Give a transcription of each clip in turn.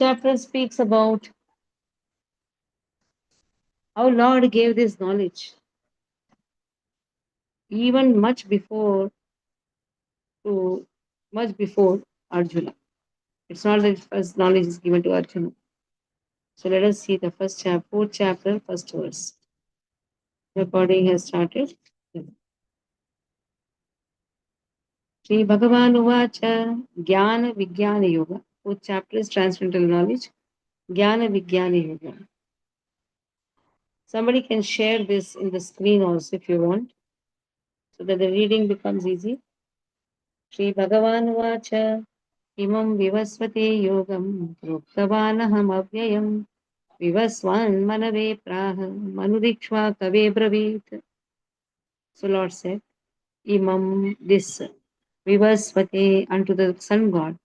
chapter speaks about how Lord gave this knowledge even to much before Arjuna. It's not that first knowledge is given to Arjuna. So let us see the fourth chapter, first verse. Recording has started. Sri Bhagavan Uvacha Jnana Vijnana Yoga. Fourth chapter is transcendental knowledge. Jnana Vijnana Yoga. Somebody can share this in the screen also if you want, so that the reading becomes easy. Sri Bhagavan Uvacha Imam Vivasvate Yogam Proktavanaham Avyayam Vivasvan Manave Praha Manudikshva Kave Bravit. So Lord said, Imam, this Vivasvate unto the sun god,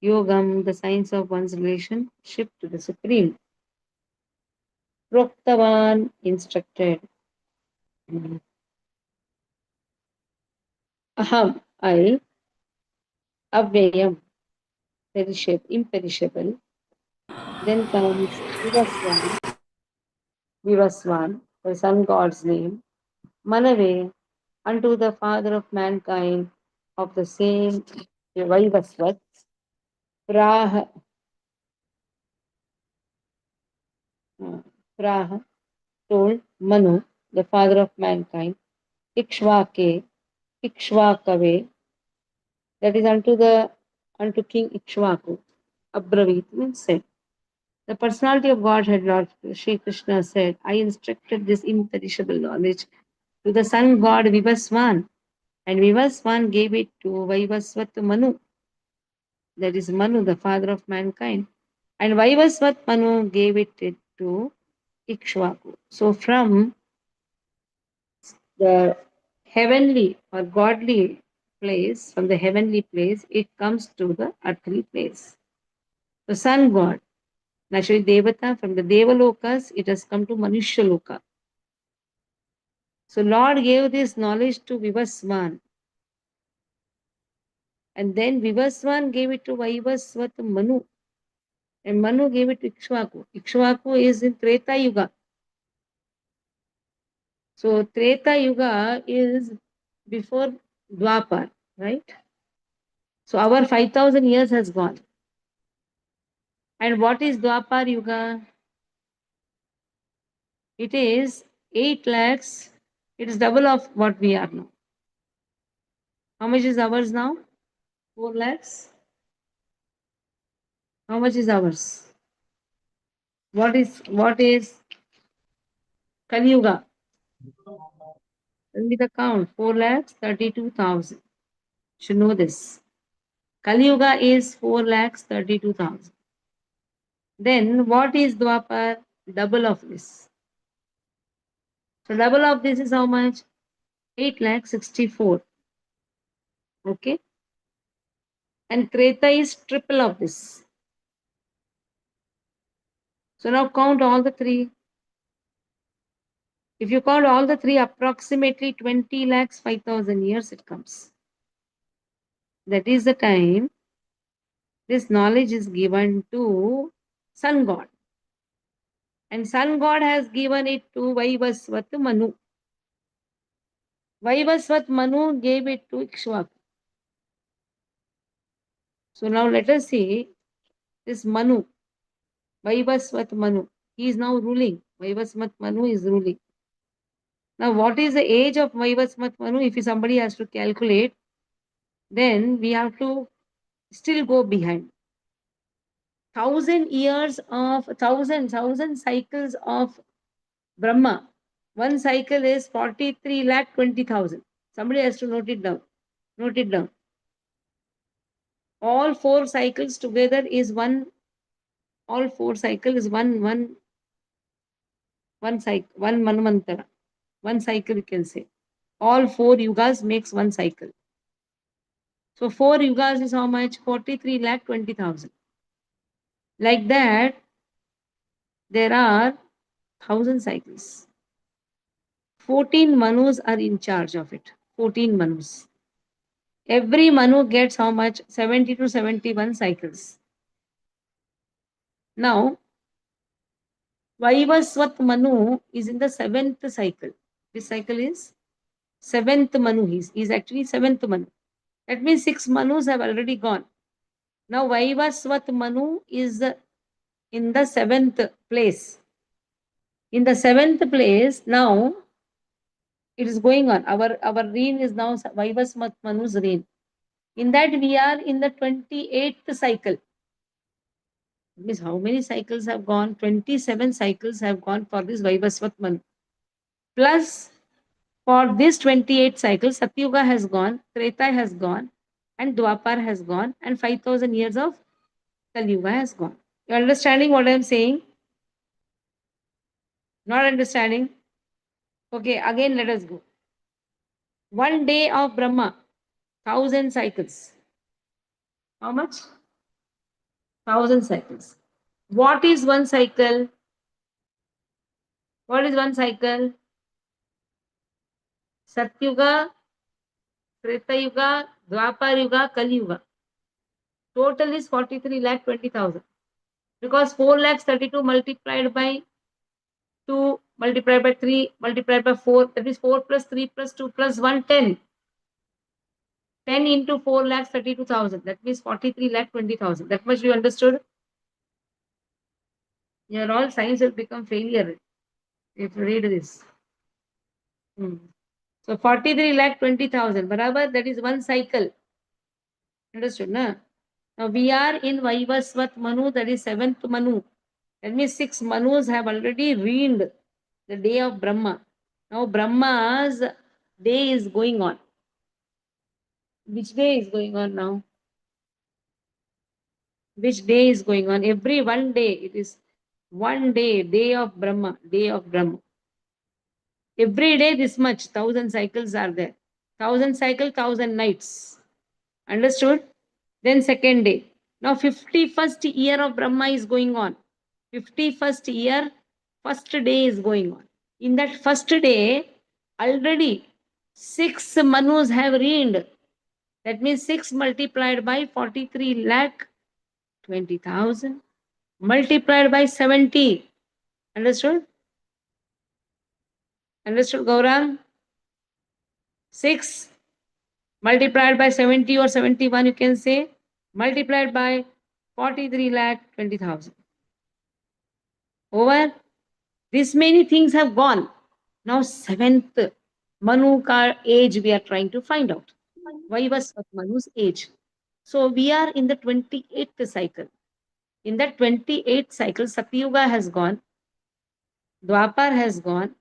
Yogam, the science of one's relationship to the Supreme. Proktavan, instructed. Aham, I, Avyayam, imperishable. Then comes Vivasvan, the sun god's name. Manave, unto the father of mankind, of the same Vaivasvat. Praha, Praha, told Manu, the father of mankind. Ikshvake, Ikshvakave, that is unto King Ikshvaku. Abravit means said. The personality of Godhead, Lord Sri Krishna said, I instructed this imperishable knowledge to the sun god Vivasvan, and Vivasvan gave it to Vaivasvat Manu, that is Manu, the father of mankind, and Vaivasvat Manu gave it to Ikshvaku. So from the heavenly or godly place, from the heavenly place, it comes to the earthly place. The sun god, naturally Devata, from the Devalokas, it has come to Manushya Loka. So Lord gave this knowledge to Vivasvan. And then Vivasvan gave it to Vaivasvat Manu. And Manu gave it to Ikshvaku. Ikshvaku is in Treta Yuga. So Treta Yuga is before Dwapar, right? So our 5,000 years has gone. And what is Dwapar Yuga? It is 8 lakhs. It is double of what we are now. How much is ours now? 4 lakhs. How much is ours? What is Kali Yuga? Tell me the count. 4 lakhs 32,000. Should know this. Kali Yuga is 4 lakhs 32,000. Then what is Dwapar? Double of this. So double of this is how much? 8 lakhs 64. Okay. And Treta is triple of this. So now count all the three. If you count all the three, approximately 20 lakhs 5,000 years it comes. That is the time this knowledge is given to Sun God. And Sun God has given it to Vaivasvat Manu. Vaivasvat Manu gave it to Ikshvaku. So now let us see this Manu, Vaivasvat Manu. He is now ruling. Vaivasvat Manu is ruling. Now, what is the age of Vaivasvat Manu? If somebody has to calculate, then we have to still go behind. 1,000 cycles of Brahma. One cycle is 43 lakh 20,000. Somebody has to note it down. Note it down. All 4 cycles together is one. All 4 cycles is one cycle, one manvantara. One cycle you can say. All 4 yugas makes one cycle. So 4 yugas is how much? 43 lakh 20,000. Like that, there are 1,000 cycles. 14 manus are in charge of it. 14 manus. Every manu gets how much? 70 to 71 cycles. Now, Vaivasvat Manu is in the 7th cycle. This cycle is 7th Manu. He's actually 7th Manu. That means 6 Manus have already gone. Now, Vaivasvat Manu is in the 7th place. In the 7th place, now it is going on. Our reign is now Vaivasvat Manu's reign. In that, we are in the 28th cycle. Means how many cycles have gone? 27 cycles have gone for this Vaivasvat Manu. Plus, for this 28 cycles, Satyuga has gone, Treta has gone, and Dwapar has gone, and 5,000 years of Kali Yuga has gone. You understanding what I am saying? Not understanding? Okay, again let us go. One day of Brahma, 1,000 cycles. How much? 1,000 cycles. What is one cycle? What is one cycle? Satyuga, Treta Yuga, Dwapar Yuga, Kali Yuga. Total is 43,20,000. Because 4,32,000 multiplied by 2 multiplied by 3 multiplied by 4, that is 4 plus 3 plus 2 plus 1, 10. 10 into 4,32,000. That means 43,20,000. That much you understood? Your all science will become failure if you read this. So 43,20,000. Barabar, that is one cycle. Understood, na? Now we are in Vaivasvat Manu, that is 7th Manu. That means 6 Manus have already reigned the day of Brahma. Now Brahma's day is going on. Which day is going on now? Which day is going on? Every one day, it is one day, day of Brahma, day of Brahma. Every day this much, 1,000 cycles are there. 1,000 cycle, 1,000 nights. Understood? Then second day. Now 51st year of Brahma is going on. 51st year, first day is going on. In that first day, already 6 Manus have reigned. That means 6 multiplied by 43,20,000 multiplied by 70. Understood? Understood, Gaurang? 6 multiplied by 70 or 71, you can say, multiplied by 43,20,000. Over. This many things have gone. Now 7th Manu ka age we are trying to find out. Why was Manu's age? So we are in the 28th cycle. In that 28th cycle, Satyuga has gone, Dwapar has gone,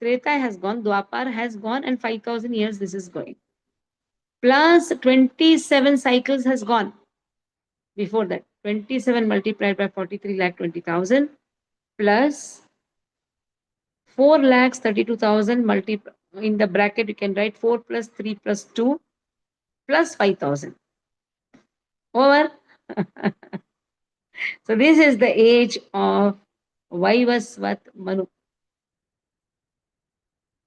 Treta has gone, Dwapar has gone, and 5,000 years this is going. Plus 27 cycles has gone. Before that, 27 multiplied by 43,20,000 plus 4,32,000 in the bracket you can write 4 plus 3 plus 2 plus 5,000. Over. So this is the age of Vaivasvat Manu.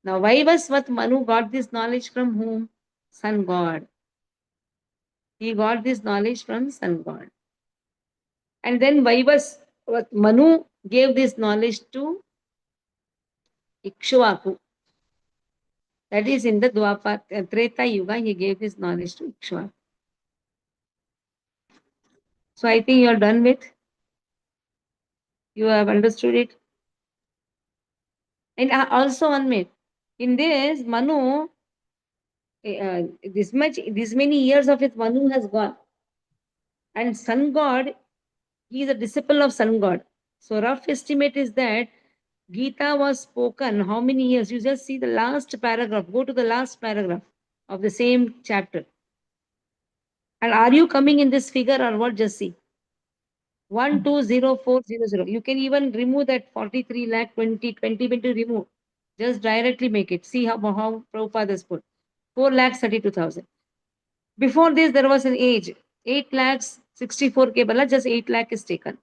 Now Vaivasvat Manu got this knowledge from whom? Sun God. He got this knowledge from Sun God. And then Vaivasvat Manu gave this knowledge to Ikshvaku. That is in the Dwapar, Treta Yuga, he gave this knowledge to Ikshvaku. So I think you are done with. You have understood it. And also one minute. In this, Manu, this many years of his Manu has gone. And Sun God, he is a disciple of Sun God. So rough estimate is that Gita was spoken how many years? You just see the last paragraph. Go to the last paragraph of the same chapter. And are you coming in this figure or what? Just see. 120400. You can even remove that 43,20,20 remove. Just directly make it. See how Prabhupada has put. 4,32,000. Before this, there was an age. 8,64K Bala, just 8 lakh is taken.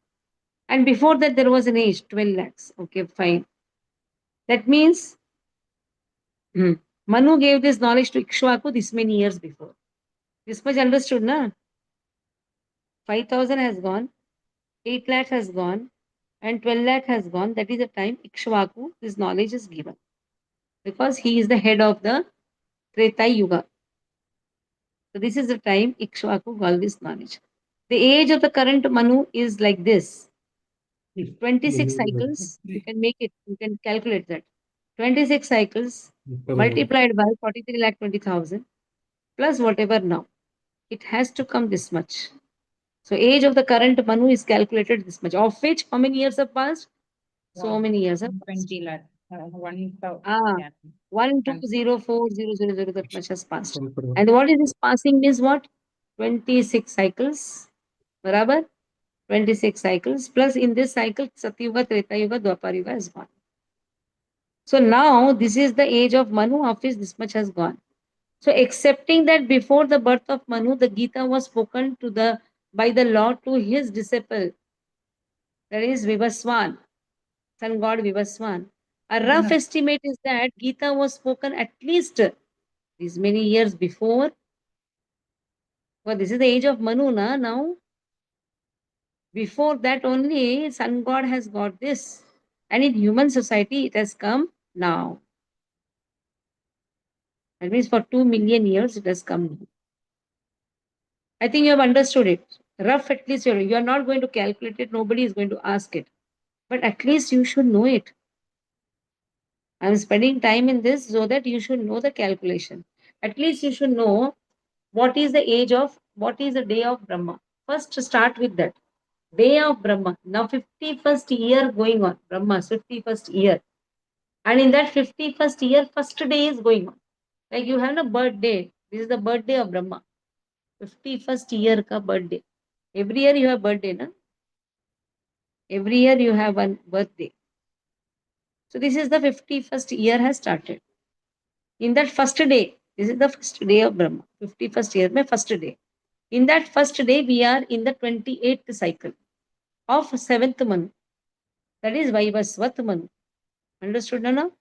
And before that, there was an age, 12 lakhs. Okay, fine. That means Manu gave this knowledge to Ikshvaku this many years before. This much understood, na? 5,000 has gone. 8 lakh has gone, and 12 lakh has gone. That is the time Ikshvaku, this knowledge is given. Because he is the head of the Treta Yuga. So this is the time Ikshvaku got this knowledge. The age of the current Manu is like this. 26 cycles, you can make it, you can calculate that. 26 cycles multiplied by 43 lakh 20,000 plus whatever now. It has to come this much. So age of the current Manu is calculated this much, of which how many years have passed? So many years have passed. 20 lakh. 1,000. Ah, Yeah. 1,2,0,4,000 that much has passed. And what is this passing means what? 26 cycles. Barabar? 26 cycles. Plus in this cycle, Satyuga, Treta Yuga, Dwapar Yuga has gone. So now this is the age of Manu, of which this much has gone. So accepting that before the birth of Manu, the Gita was spoken to the by the Lord to his disciple, that is Vivaswan, sun god Vivaswan. A rough estimate is that Gita was spoken at least these many years before. Well, this is the age of Manu now. Before that only, sun god has got this. And in human society, it has come now. That means for 2 million years, it has come now. I think you have understood it. Rough, at least you are not going to calculate it. Nobody is going to ask it. But at least you should know it. I am spending time in this so that you should know the calculation. At least you should know what is the day of Brahma. First, start with that. Day of Brahma. Now, 51st year going on. Brahma's 51st year. And in that 51st year, first day is going on. Like you have a birthday. This is the birthday of Brahma. 51st year ka birthday. Every year you have birthday, na? Every year you have one birthday. So this is the 51st year has started. In that first day, this is the first day of Brahma. 51st year, my first day. In that first day, we are in the 28th cycle of 7th month. That is Vaivasvat Manu. Understood now?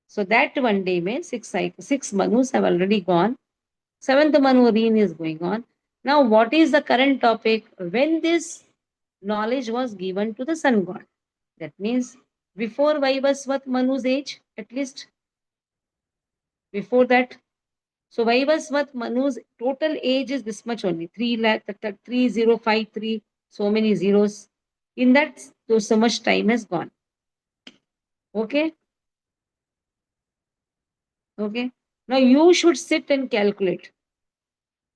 So that one day mein 6 Manus have already gone. 7th Manu Reen is going on. Now, what is the current topic? When this knowledge was given to the sun god. That means before Vaivasvat Manu's age, at least before that. So Vaivasvat Manu's total age is this much only, 3 lakh, 3053, so many zeros. In that, so much time has gone. Okay? Okay? Now you should sit and calculate.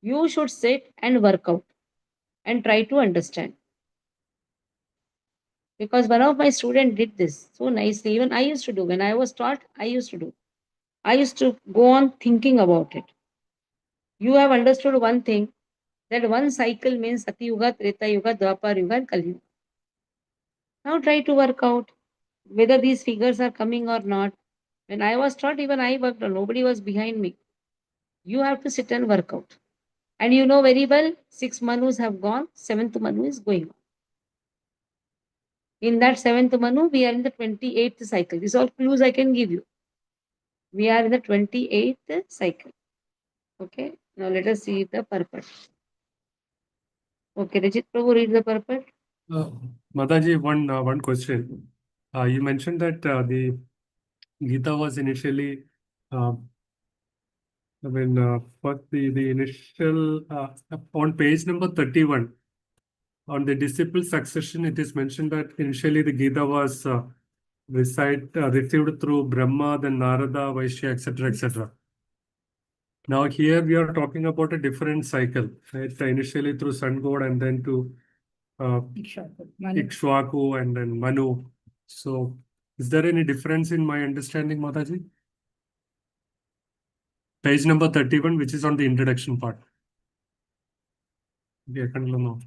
You should sit and work out and try to understand. Because one of my students did this so nicely. Even I used to do. When I was taught, I used to do. I used to go on thinking about it. You have understood one thing, that one cycle means Sati Yuga, Treta Yuga, Dwapar Yuga, and Kali Yuga. Now try to work out whether these figures are coming or not. When I was taught, even I worked on, nobody was behind me. You have to sit and work out. And you know very well, 6 Manus have gone, 7th Manu is going on. In that 7th Manu, we are in the 28th cycle. These are all clues I can give you. We are in the 28th cycle. Okay, now let us see the purpose. Okay, Rajit Prabhu, read the purpose. Mataji, one question. You mentioned that the Gita was initially, for the initial, on page number 31, on the disciple succession, it is mentioned that initially the Gita was received through Brahma, then Narada, Vaishya, etc., etc. Now here we are talking about a different cycle, right? Initially through sun god and then to Ikshvaku and then Manu. So is there any difference in my understanding, Mataji? Page number 31, which is on the introduction part. Yeah, I don't know.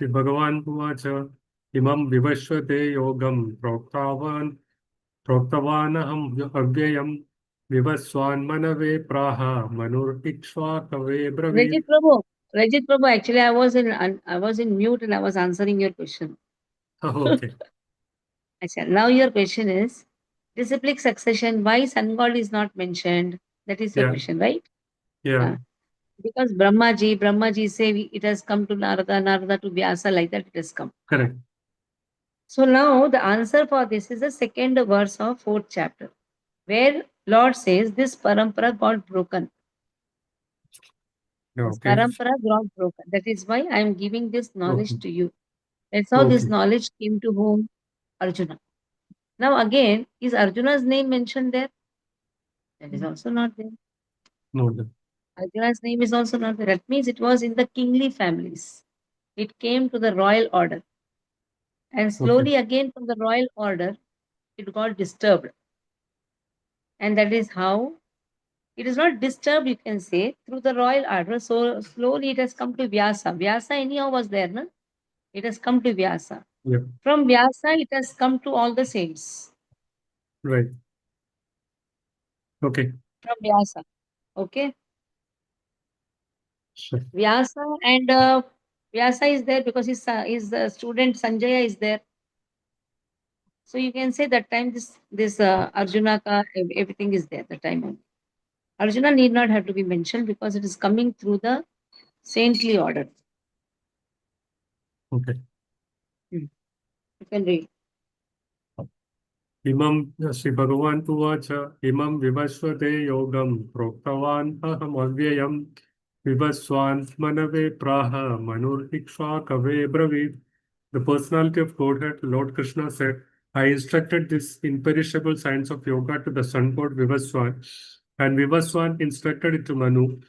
Bhagavan Uvacha Imam Vivashvate Yogam Proktavanaham Avyayam Vivaswan Manave Praha Manur Ikshvakave Bravid. Rajit Prabhu, actually I was in mute and I was answering your question. Oh, okay. Now your question is, Disciplic succession, why sun god is not mentioned? That is your Yeah. question, right? Yeah. Because Brahmaji say it has come to Narada, Narada to Vyasa, like that it has come. Correct. So now the answer for this is the second verse of fourth chapter, where Lord says this parampara got broken. Yeah, This okay. parampara got broken. That is why I am giving this knowledge Okay. to you. That's how this Okay. knowledge came to whom? Arjuna. Now again, is Arjuna's name mentioned there? That is also not there. Noted. Arjuna's name is also not there. That means it was in the kingly families. It came to the royal order. And slowly again from the royal order, it got disturbed. And that is how it is not disturbed, you can say, through the royal order. So slowly it has come to Vyasa. Vyasa anyhow was there, no? It has come to Vyasa. Yeah. From Vyasa, it has come to all the saints. Right. Okay. From Vyasa. Okay. Sure. Vyasa and Vyasa is there because his student Sanjaya is there. So you can say that time this Arjuna ka everything is there. The time only. Arjuna need not have to be mentioned because it is coming through the saintly order. Okay. You can read. इमं श्री भगवान् उवाच इमं विवस्वते योगं प्रोक्तवान् अहमव्ययम् विवस्वान्मनवे प्राह मनुर्इक्ष्वाकवे ब्रवीत्. The personality of Godhead, Lord Krishna said, I instructed this imperishable science of yoga to the sun god Vivaswan, and Vivaswan instructed it to Manu,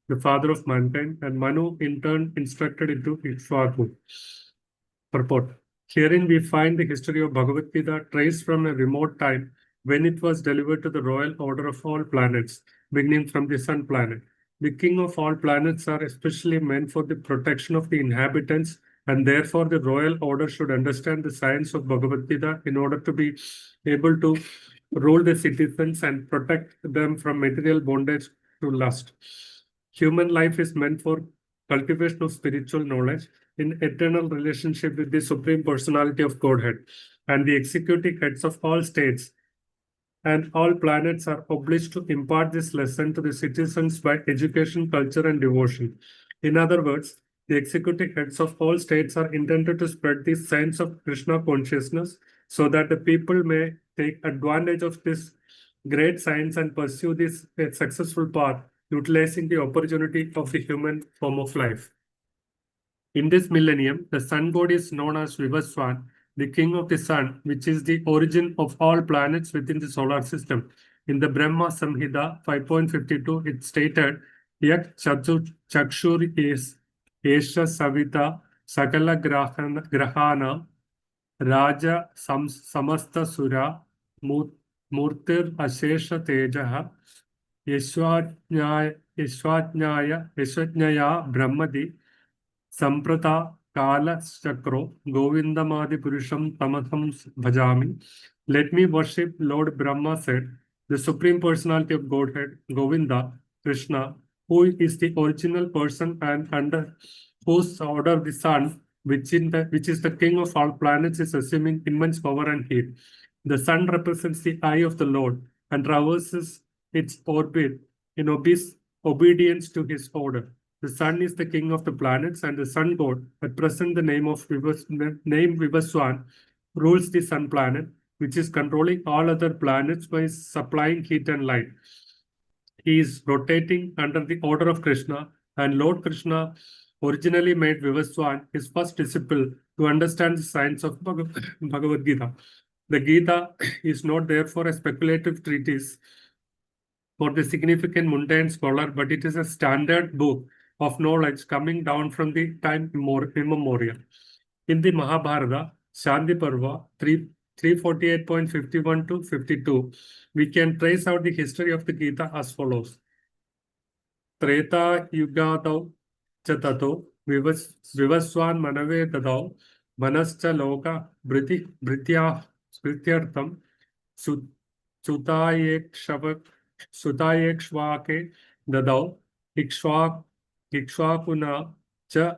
the father of mankind, and Manu in turn instructed it to Ikshvaku. Purport. Herein we find the history of Bhagavad Gita traced from a remote time when it was delivered to the royal order of all planets, beginning from the sun planet. The king of all planets are especially meant for the protection of the inhabitants, and therefore the royal order should understand the science of Bhagavad Gita in order to be able to rule the citizens and protect them from material bondage to lust. Human life is meant for cultivation of spiritual knowledge in eternal relationship with the Supreme Personality of Godhead, and the executive heads of all states and all planets are obliged to impart this lesson to the citizens by education, culture, and devotion. In other words, the executive heads of all states are intended to spread the sense of Krishna consciousness so that the people may take advantage of this great science and pursue this successful path, utilizing the opportunity of the human form of life. In this millennium, the sun god is known as Vivaswan, the king of the sun, which is the origin of all planets within the solar system. In the Brahma Samhita 5.52, it stated, Yak Chakshur is Esha Savita Sakala Grahana Raja Samasta Sura Murtir Ashesha Tejaha Yashwajnaya Brahmadi Samprata Kala Chakro Govindamadi Purusham Tamaham Bhajami. Let me worship Lord Brahma said, the Supreme Personality of Godhead, Govinda, Krishna, who is the original person and under whose order the sun, which is the king of all planets, is assuming immense power and heat. The sun represents the eye of the Lord and traverses its orbit in obedience to his order. The sun is the king of the planets, and the sun god, at present the name Vivaswan, rules the sun planet, which is controlling all other planets by supplying heat and light. He is rotating under the order of Krishna, and Lord Krishna originally made Vivaswan his first disciple to understand the science of Bhagavad Gita. The Gita is not therefore a speculative treatise for the significant mundane scholar, but it is a standard book of knowledge coming down from the time immemorial. In the Mahabharata, Shanti Parva 348.51 to 52, we can trace out the history of the Gita as follows. Treta Yugatau Chatato Vivaswan Manave Dadau Manascha Loka Bhrityartham Sutayekshvake Dadau Ikshvakuna Cha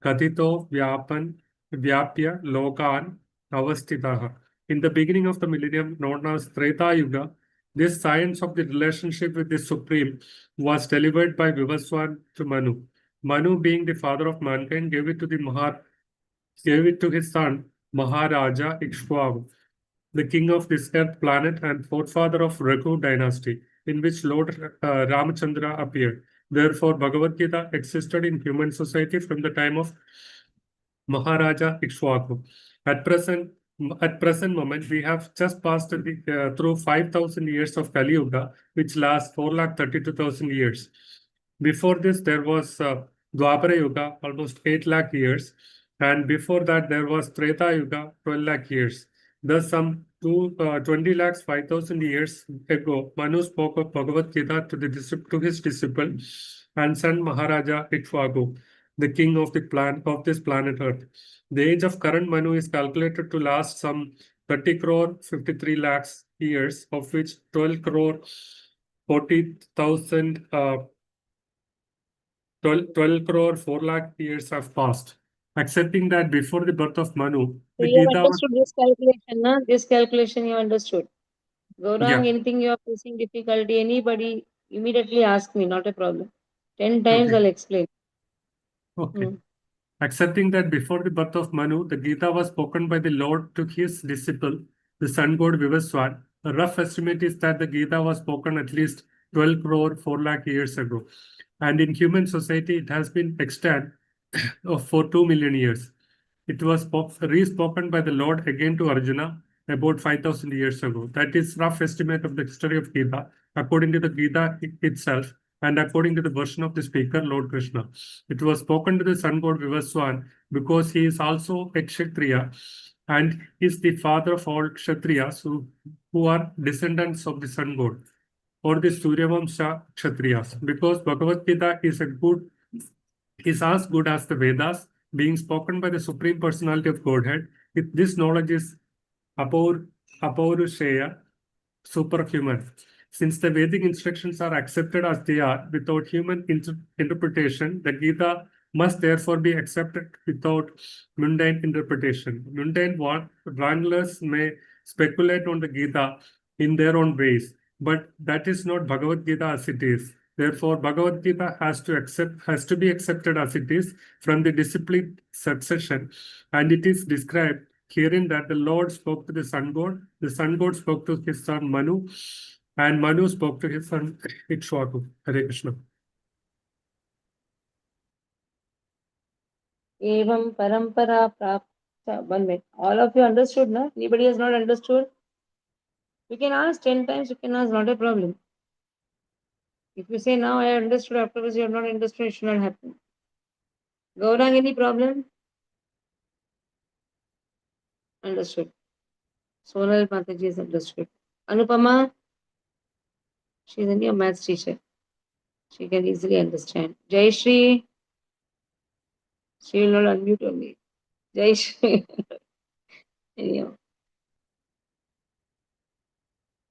Katito Vyapya Lokan Avastitaha. In the beginning of the millennium, known as Treta Yuga, this science of the relationship with the Supreme was delivered by Vivaswan to Manu. Manu, being the father of mankind, gave it to his son Maharaja Ikshvaku, the king of this earth planet and forefather of Raghu dynasty, in which Lord Ramachandra appeared. Therefore, Bhagavad Gita existed in human society from the time of Maharaja Ikshvaku. At present, at present moment, we have just passed through 5,000 years of Kali Yuga, which lasts 4,32,000 years. Before this, there was Dwapara Yuga, almost 8 lakh years, and before that, there was Treta Yuga, 12 lakh years. Thus, some 20 lakhs 5,000 years ago, Manu spoke of Bhagavad Gita to his disciple and son Maharaja Ikshvaku, the king of this planet Earth. The age of current Manu is calculated to last some 30 crore 53 lakhs years, of which 12 crore 40,000 12 crore 4 lakh years have passed. Accepting that before the birth of Manu, So the you have Gita was, understood this calculation, na? This calculation you understood. Gaurang, yeah, anything you are facing difficulty, anybody immediately ask me, not a problem. 10 times okay, I'll explain. okay. Accepting that before the birth of Manu, the Gita was spoken by the Lord to his disciple, the sun god Vivaswan. A rough estimate is that the Gita was spoken at least 12 crore 4 lakh years ago. And in human society, it has been extant for 2 million years. It was re-spoken by the Lord again to Arjuna about 5,000 years ago. That is rough estimate of the history of Gita, according to the Gita itself and according to the version of the speaker, Lord Krishna. It was spoken to the sun god Vivaswan because he is also a Kshatriya and is the father of all Kshatriyas who are descendants of the sun god or the Suryavamsha Kshatriyas. Because Bhagavad Gita is as good as the Vedas, being spoken by the Supreme Personality of Godhead. This knowledge is Apaurusheya, superhuman. Since the Vedic instructions are accepted as they are without human interpretation, the Gita must therefore be accepted without mundane interpretation. Mundane wranglers may speculate on the Gita in their own ways, but that is not Bhagavad Gita as it is. Therefore, Bhagavad Gita has to be accepted as it is from the disciplined succession, and it is described herein that the Lord spoke to the sun god spoke to his son Manu, and Manu spoke to his son Ikshvaku. Hare Krishna. Evam parampara prapta. 1 minute. All of you understood, na? Anybody has not understood? You can ask 10 times, you can ask, not a problem. If you say now I understood, afterwards you have not understood, it should not happen. Gaurang, any problem? Understood. Sonal Mataji is understood. Anupama, she is a new maths teacher. She can easily understand. Jai Shri, she will not unmute only. Jai Shri. Anyhow.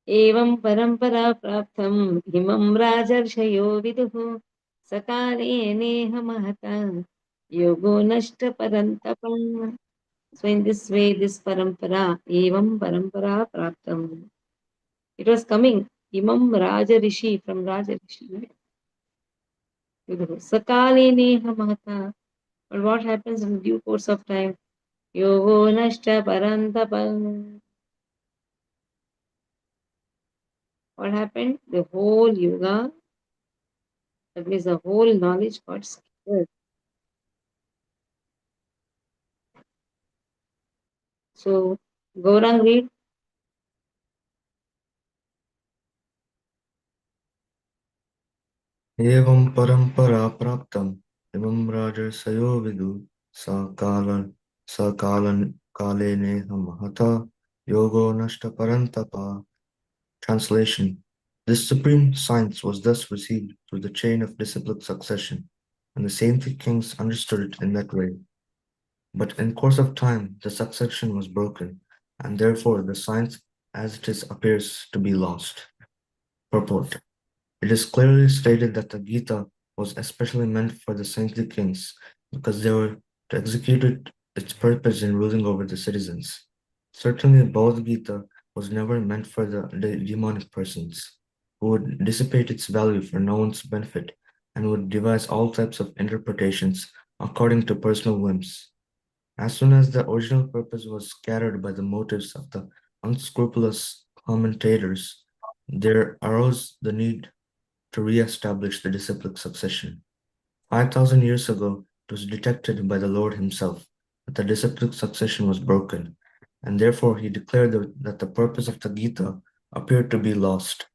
एवं परम्परा प्राप्तम् इमं राजर्षयो विदुः सकाले नेह महता योगो नष्ट परन्तपम्. So in this way, this parampara, evam parampara praptam. It was coming. Imam Raja Rishi, from Raja Rishi. Sakale neha mahata. But what happens in due course of time? Yogo nashta parantapam. What happened? The whole yoga, that means the whole knowledge got scattered. So, Gaurang, read. एवं परम्परा प्राप्तम् इमं राजर्षयो विदु कालेनेह महता yogo nashta parantapa. Translation. This supreme science was thus received through the chain of disciplic succession, and the saintly kings understood it in that way. But in course of time, the succession was broken, and therefore the science as it is appears to be lost. Purport. It is clearly stated that the Gita was especially meant for the saintly kings because they were to execute its purpose in ruling over the citizens. Certainly, Bhagavad Gita was never meant for the demonic persons, who would dissipate its value for no one's benefit and would devise all types of interpretations according to personal whims. As soon as the original purpose was scattered by the motives of the unscrupulous commentators, there arose the need to re-establish the disciplic succession. 5,000 years ago, it was detected by the Lord himself that the disciplic succession was broken, and therefore he declared that the purpose of the Gita appeared to be lost.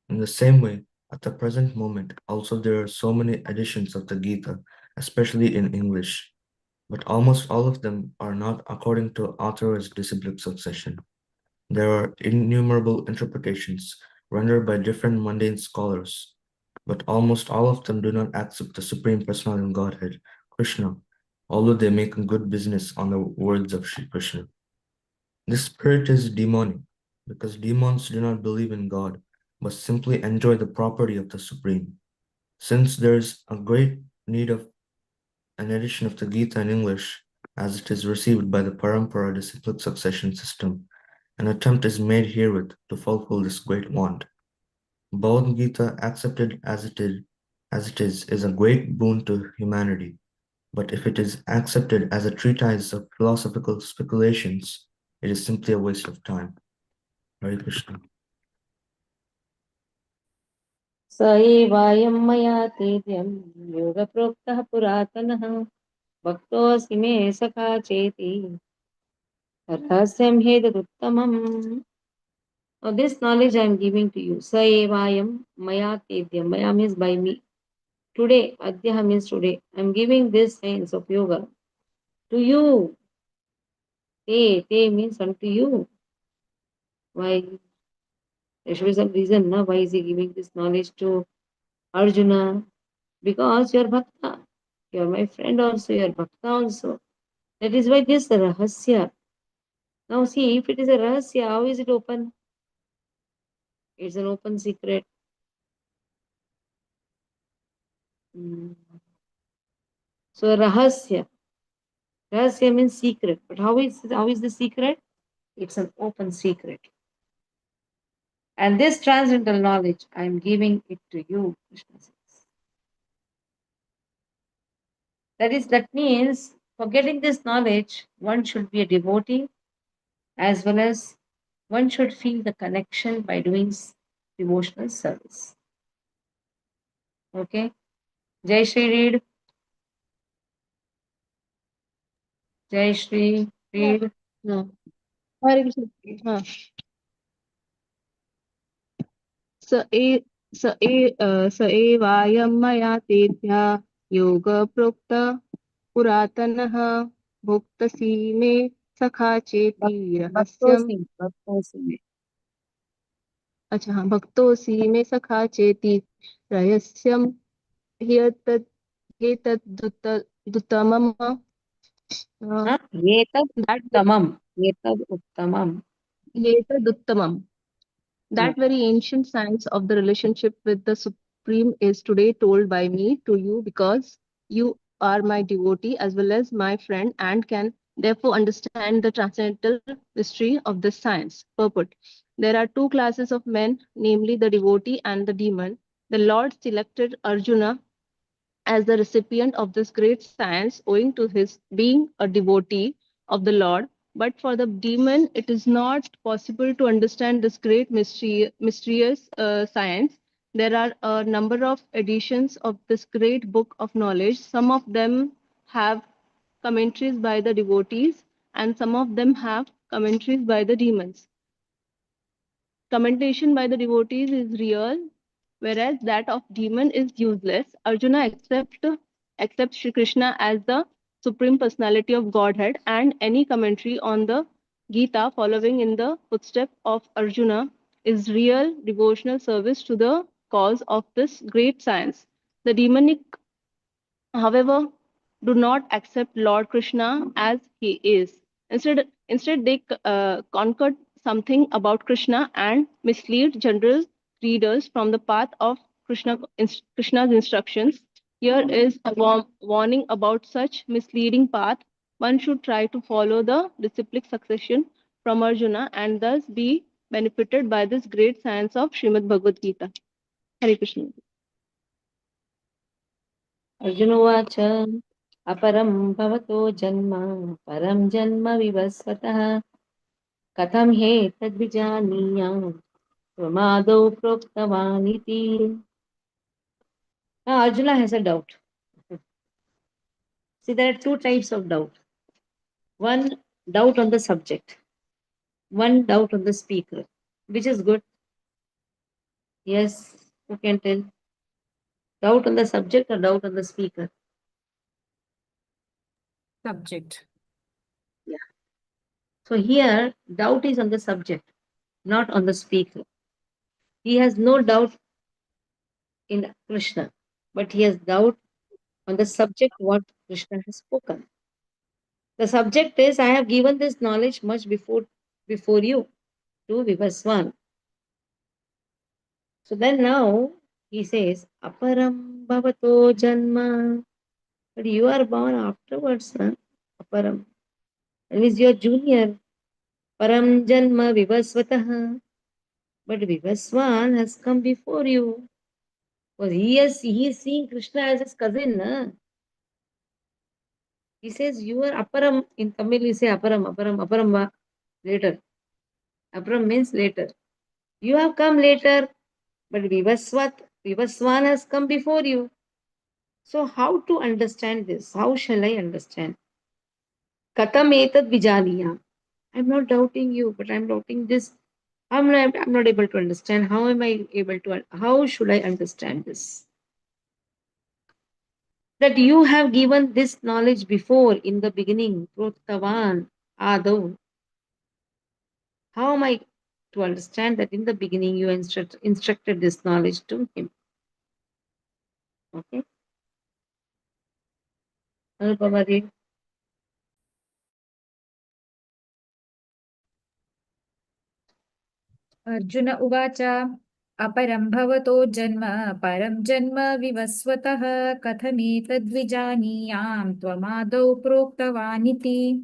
In the same way, at the present moment, also there are so many editions of the Gita, especially in English, but almost all of them are not according to authorized disciplic succession. There are innumerable interpretations rendered by different mundane scholars, but almost all of them do not accept the Supreme Personality of Godhead, Krishna, although they make a good business on the words of Shri Krishna. This spirit is demonic, because demons do not believe in God, but simply enjoy the property of the Supreme. Since there is a great need of an edition of the Gita in English, as it is received by the Parampara disciplic succession system, an attempt is made herewith to fulfill this great want. Bhagavad Gita, accepted as it is a great boon to humanity. But if it is accepted as a treatise of philosophical speculations, it is simply a waste of time. Hare Krishna. स एवायं मया तेद्यं योगप्रोक्तः पुरातनः भक्तोऽसि मे सखा चेति रहस्यं ह्येतदुत्तमम्. Now this knowledge I am giving to you. Sa evayam maya tedyam. Maya means by me. Today, adhyaha means today. I am giving this science of yoga to you. Te means unto you. Why? There should be some reason, na? Why is he giving this knowledge to Arjuna? Because you are bhakta. You are my friend also. You are bhakta also. That is why this rahasya. Now see, if it is a rahasya, how is it open? It's an open secret. So rahasya. Rahasya means secret. But how is the secret? It's an open secret. And this transcendental knowledge, I am giving it to you, Krishna says. That means for getting this knowledge, one should be a devotee, as well as one should feel the connection by doing devotional service. Okay? Jai Shri read. Jai Shri read. No. Hare Krishna. हाँ. स एवायं मया तेभ्यः योगप्रोक्त पुरातनः भुक्तसि मे सखा चेति रहस्यम्. Bhaktosi. अच्छा हाँ, भक्तोऽसि मे सखा चेति रहस्यम् ह्येतदुत्तमम्. Etad uttamam. ह्येतदुत्तमम्. That very ancient science of the relationship with the Supreme is today told by me to you, because you are my devotee as well as my friend and can therefore understand the transcendental mystery of this science. Purport. There are two classes of men, namely the devotee and the demon. The Lord selected Arjuna as the recipient of this great science owing to his being a devotee of the Lord. But for the demon, it is not possible to understand this great mysterious science. There are a number of editions of this great book of knowledge. Some of them have commentaries by the devotees, and some of them have commentaries by the demons. Commentation by the devotees is real, whereas that of demon is useless. Arjuna accepts Shri Krishna as the Supreme Personality of Godhead, and any commentary on the Gita following in the footsteps of Arjuna is real devotional service to the cause of this great science. The demonic, however, do not accept Lord Krishna as he is. Instead they conquered something about Krishna and mislead general readers from the path of Krishna's instructions. Here is a warning about such misleading path. one should try to follow the disciplic succession from Arjuna and thus be benefited by this great science of Srimad Bhagavad Gita. Hare Krishna. अर्जुनोवाच अपरं भवतो जन्म परं जन्म विवस्वतः कथं हेतद्विजानीयाम् त्वमादौ प्रोक्तवान् इति. Now Arjuna has a doubt. See, there are two types of doubt. One doubt on the subject, one doubt on the speaker. Which is good? Yes, who can tell? Doubt on the subject or doubt on the speaker? Subject. So here, doubt is on the subject, not on the speaker. He has no doubt in Krishna, but he has doubt on the subject what Krishna has spoken. The subject is, I have given this knowledge much before you to Vivaswan. So then now he says, Aparam bhavato janma. But you are born afterwards, huh? Aparam. That means you are junior. Param janma vivasvatah. But Vivaswan has come before you. Because he is seeing Krishna as his cousin. Na? He says, you are aparam. In Tamil, you say aparam, aparam, aparam va. Later. Aparam means later. You have come later, but Vivaswan has come before you. So how to understand this? How shall I understand? Katam etad vijaniya. I'm not doubting you, but I'm doubting this. I'm not able to understand. How am I able to? How should I understand this? That you have given this knowledge before in the beginning, Proktavan, Adav. How am I to understand that in the beginning you instructed this knowledge to him? Okay. Anupama, read. Arjun उवाच अपरं भवतो जन्म परं जन्म विवस्वतः कथमेतद्विजानीयाम् त्वमादौ प्रोक्तवानिति.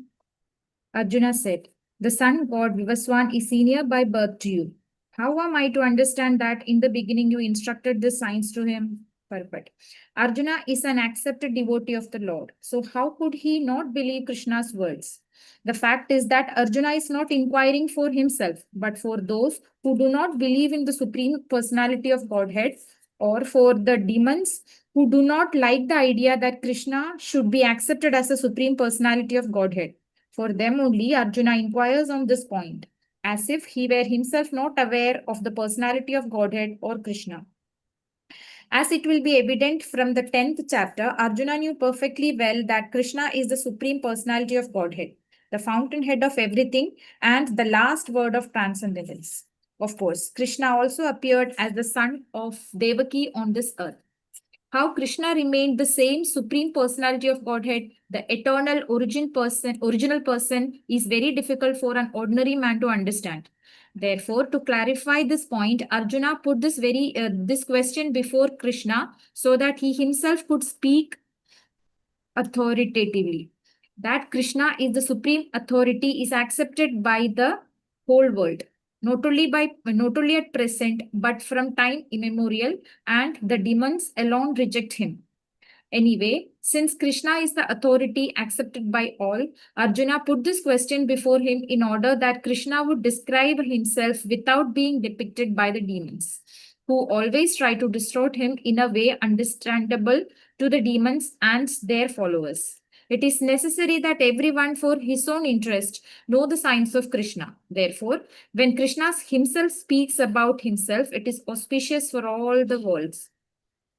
Arjuna said, the sun god Vivaswan is senior by birth to you. How am I to understand that in the beginning you instructed this science to him? Perfect. Arjuna is an accepted devotee of the Lord. So how could he not believe Krishna's words? The fact is that Arjuna is not inquiring for himself, but for those who do not believe in the Supreme Personality of Godhead, or for the demons who do not like the idea that Krishna should be accepted as a Supreme Personality of Godhead. For them only, Arjuna inquires on this point, as if he were himself not aware of the personality of Godhead or Krishna. As it will be evident from the 10th chapter, Arjuna knew perfectly well that Krishna is the Supreme Personality of Godhead, the fountainhead of everything, and the last word of transcendence. Of course, Krishna also appeared as the son of Devaki on this earth. How Krishna remained the same Supreme Personality of Godhead, the eternal original person, is very difficult for an ordinary man to understand. Therefore, to clarify this point, Arjuna put this question before Krishna so that he himself could speak authoritatively. That Krishna is the supreme authority is accepted by the whole world, not only at present, but from time immemorial, and the demons alone reject him. Anyway, since Krishna is the authority accepted by all, Arjuna put this question before him in order that Krishna would describe himself without being depicted by the demons, who always try to distort him in a way understandable to the demons and their followers. It is necessary that everyone, for his own interest, know the signs of Krishna. Therefore, when Krishna himself speaks about himself, it is auspicious for all the worlds.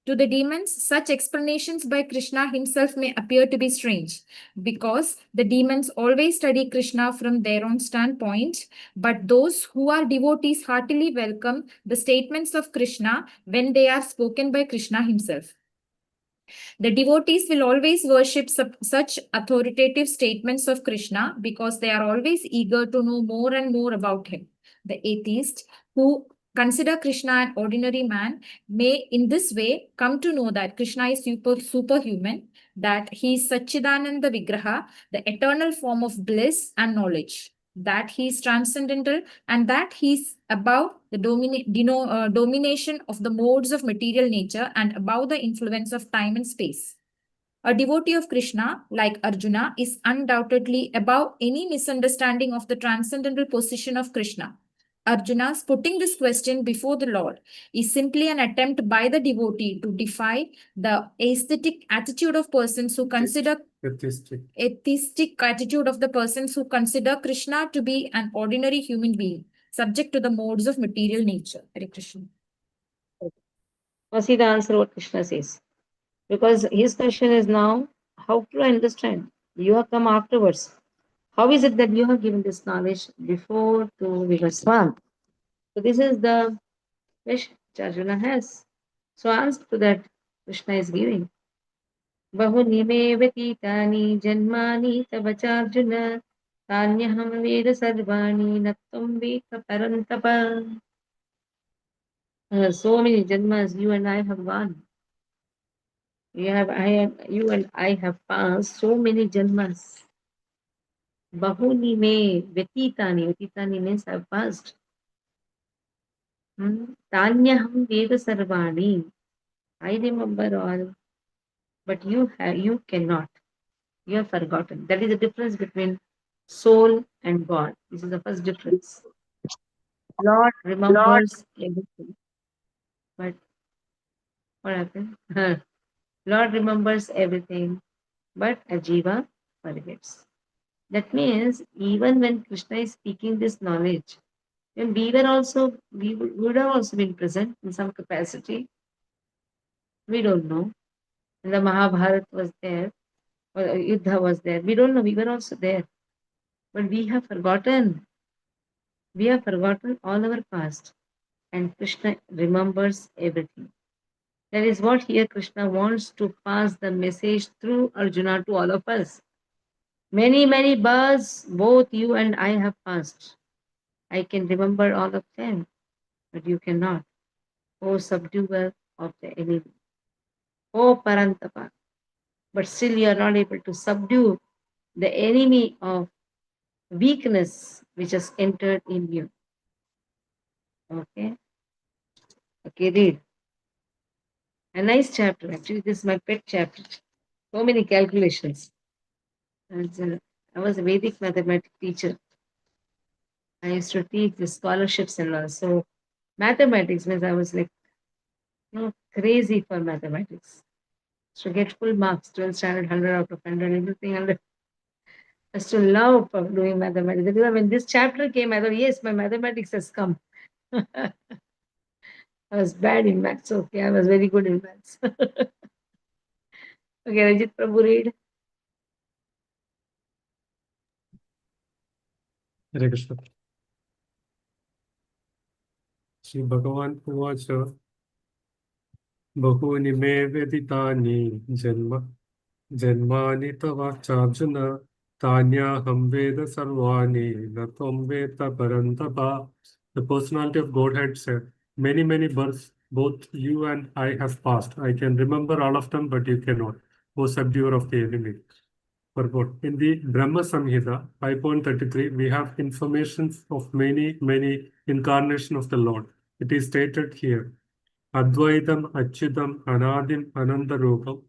To the demons, such explanations by Krishna himself may appear to be strange, because the demons always study Krishna from their own standpoint, but those who are devotees heartily welcome the statements of Krishna when they are spoken by Krishna himself. The devotees will always worship such authoritative statements of Krishna because they are always eager to know more and more about him. The atheist, who consider Krishna an ordinary man may in this way come to know that Krishna is superhuman, that he is Satchidananda Vigraha, the eternal form of bliss and knowledge, that he is transcendental, and that he is above the domination of the modes of material nature and above the influence of time and space. A devotee of Krishna, like Arjuna, is undoubtedly above any misunderstanding of the transcendental position of Krishna. Arjuna's putting this question before the Lord is simply an attempt by the devotee to defy the aesthetic attitude of persons who consider atheistic attitude of the persons who consider Krishna to be an ordinary human being, subject to the modes of material nature. Hare Krishna. Now see the answer what Krishna says. Because his question is now, how to understand? You have come afterwards. How is it that you have given this knowledge before to Vivaswan? So this is the wish which Arjuna has. So answer to that Krishna is giving. Bahuni me vyatitani janmani tava charjuna tanyaham veda sarvani nattam veka parantapa. So many janmas you and I have gone. You and I have passed so many janmas. Bahuni me vyatitani. Vyatitani means I have passed. Tanyaham veda sarvani. I remember all, but you cannot. You have forgotten. That is the difference between soul and God. This is the first difference. Lord remembers everything, but what happened? Lord remembers everything, but a jiva forgets. That means even when Krishna is speaking this knowledge, when we would have also been present in some capacity. We don't know. And the Mahabharata was there, or Yuddha was there. We don't know. We were also there. But we have forgotten. We have forgotten all our past. And Krishna remembers everything. That is what here Krishna wants to pass the message through Arjuna to all of us. Many, many births, both you and I have passed. I can remember all of them, but you cannot. O subduer of the enemy. O Parantapa. But still you are not able to subdue the enemy of weakness which has entered in you. Okay? Okay, read. A nice chapter. Actually, this is my pet chapter. So many calculations. I was a Vedic mathematics teacher. I used to teach the scholarships and all. So mathematics means I was like, crazy for mathematics. To get full marks, 12 standard, 100 out of 100, everything 100. I used to love for doing mathematics. Because when this chapter came, I thought, yes, my mathematics has come. I was bad in maths. Okay, I was very good in maths. Okay, Rajit Prabhu, read. Hare Krishna. Shri Bhagavan Uvacha Bahuni me veditani janmani tava charjuna tanyaham veda sarvani natvam veda parantapa. The personality of Godhead said, many, many births, both you and I have passed. I can remember all of them, but you cannot. O subduer of the enemy. Purport. In the Brahma Samhita 5.33, we have information of many, many incarnations of the Lord. It is stated here, Advaitam Achyutam Anadim Anandarupam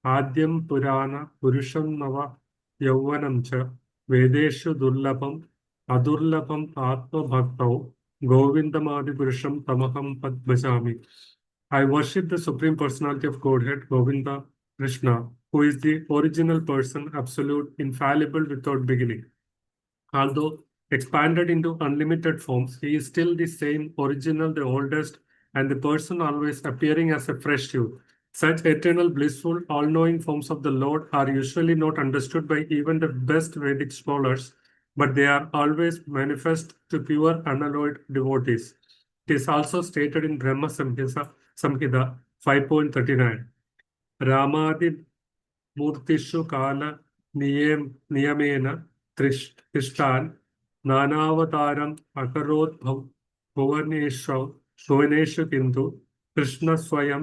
Adyam Purana Purusham Nava Yauvanam Cha Vedeshu Durlabam Adurlabam Atma Bhaktau Govindamadi Purusham Tamaham Padbhajami. I worship the Supreme Personality of Godhead, Govinda Krishna, who is the original person, absolute, infallible, without beginning. Although expanded into unlimited forms, he is still the same, original, the oldest, and the person always appearing as a fresh youth. Such eternal, blissful, all-knowing forms of the Lord are usually not understood by even the best Vedic scholars, but they are always manifest to pure, unalloyed devotees. It is also stated in Brahma Samhita 5.39. Ramadi Murtishu Kala Niyamena Tishtan Nanavataram Akarot भुवनेषु किन्तु कृष्ण स्वयं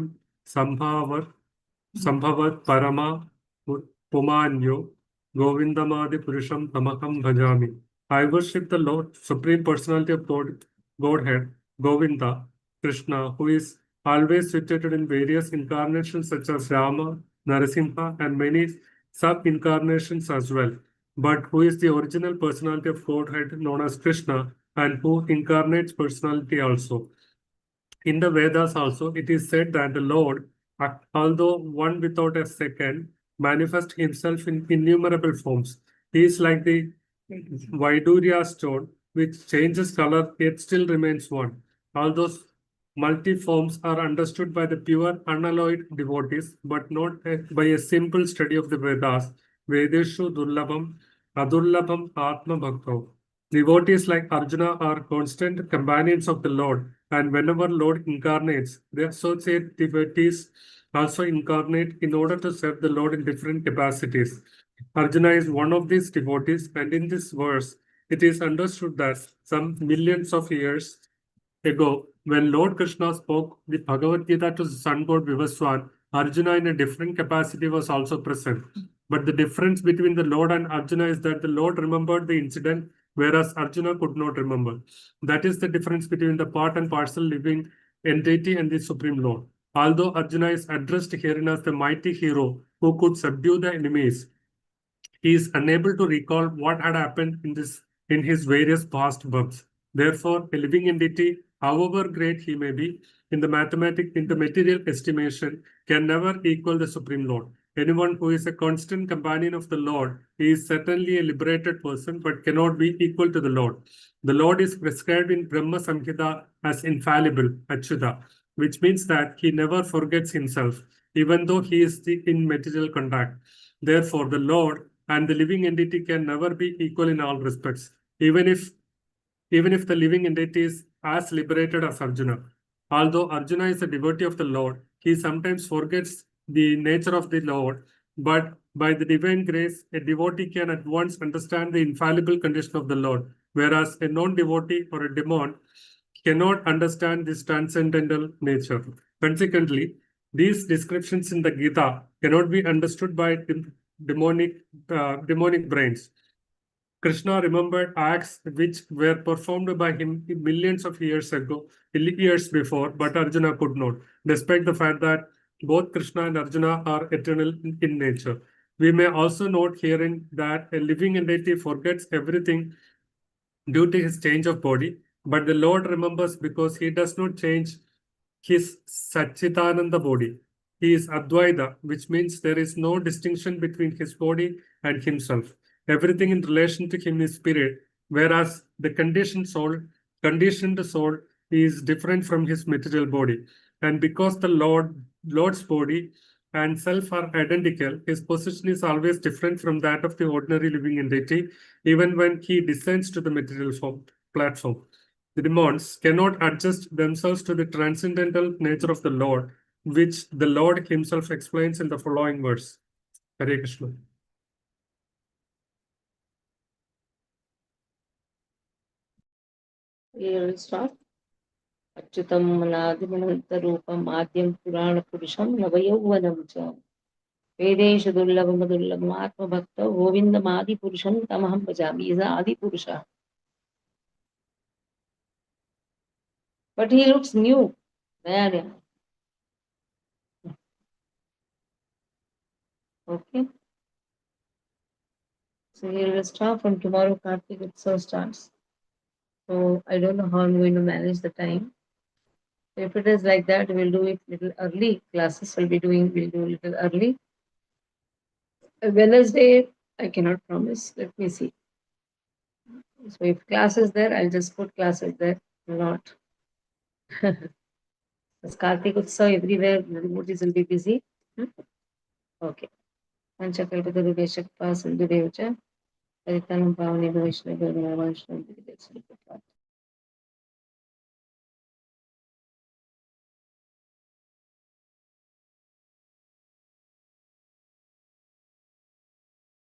संभवत् परमा पुमान्यो Govindamadi Tamaham Bhajami. I worship the Lord, Supreme Personality of Godhead, Govinda, Krishna, who is always situated in various incarnations such as Rama, Narasimha, and many sub-incarnations as well, but who is the original personality of Godhead known as Krishna and who incarnates personality also. In the Vedas also, it is said that the Lord, although one without a second, manifests himself in innumerable forms. He is like the Vaidurya stone, which changes color yet still remains one. All those multi-forms are understood by the pure, unalloyed devotees, but not by a simple study of the Vedas. Vedeshu Durlabham, Adurlabham Atma Bhakto. Devotees like Arjuna are constant companions of the Lord, and whenever Lord incarnates, the associate devotees also incarnate in order to serve the Lord in different capacities. Arjuna is one of these devotees, and in this verse, it is understood that some millions of years ago, when Lord Krishna spoke the Bhagavad Gita to the sun god Vivaswan, Arjuna in a different capacity was also present. But the difference between the Lord and Arjuna is that the Lord remembered the incident, whereas Arjuna could not remember. That is the difference between the part and parcel living entity and the Supreme Lord. Although Arjuna is addressed herein as the mighty hero who could subdue the enemies, he is unable to recall what had happened in his various past births. Therefore, a living entity, however great he may be, in the material estimation, can never equal the Supreme Lord. Anyone who is a constant companion of the Lord is certainly a liberated person, but cannot be equal to the Lord. The Lord is prescribed in Brahma Samhita as infallible, Achyuta, which means that he never forgets himself, even though he is in material contact. Therefore, the Lord and the living entity can never be equal in all respects, even if the living entity is as liberated as Arjuna. Although Arjuna is a devotee of the Lord, he sometimes forgets the nature of the Lord, but by the divine grace, a devotee can at once understand the infallible condition of the Lord, whereas a non-devotee or a demon cannot understand this transcendental nature. Consequently, these descriptions in the Gita cannot be understood by demonic brains. Krishna remembered acts which were performed by him millions of years before, but Arjuna could not, despite the fact that both Krishna and Arjuna are eternal in nature. We may also note herein that a living entity forgets everything due to his change of body, but the Lord remembers because he does not change his Satchitananda body. He is Advaita, which means there is no distinction between his body and himself. Everything in relation to him is spirit, whereas the conditioned soul is different from his material body. And because the Lord's body and self are identical, his position is always different from that of the ordinary living entity, even when he descends to the material platform. The demons cannot adjust themselves to the transcendental nature of the Lord, which the Lord himself explains in the following verse. Hare Krishna. Here we start. Achyutam Manadimanantarupam Adyam Purana Purusham Navayauvanam Cha Vedeshu Durlabham Durlabham Atma Bhakta Govindam Adi Purusham Tamaham Bhajami. Is Adi Purusha. But he looks new. Yeah. Okay. So here we'll start from tomorrow. Kartik Utsav starts. So I don't know how I'm going to manage the time. If it is like that, we'll do it little early. Classes we'll do little early. Wednesday, I cannot promise. Let me see. So if class is there, I'll just put classes there. Not. As Kartik Utsav everywhere, the devotees will be busy. Okay. Panchakalpataru Pass will do Devacha. Paritanam Pavani Vaishnavi Vaishnavi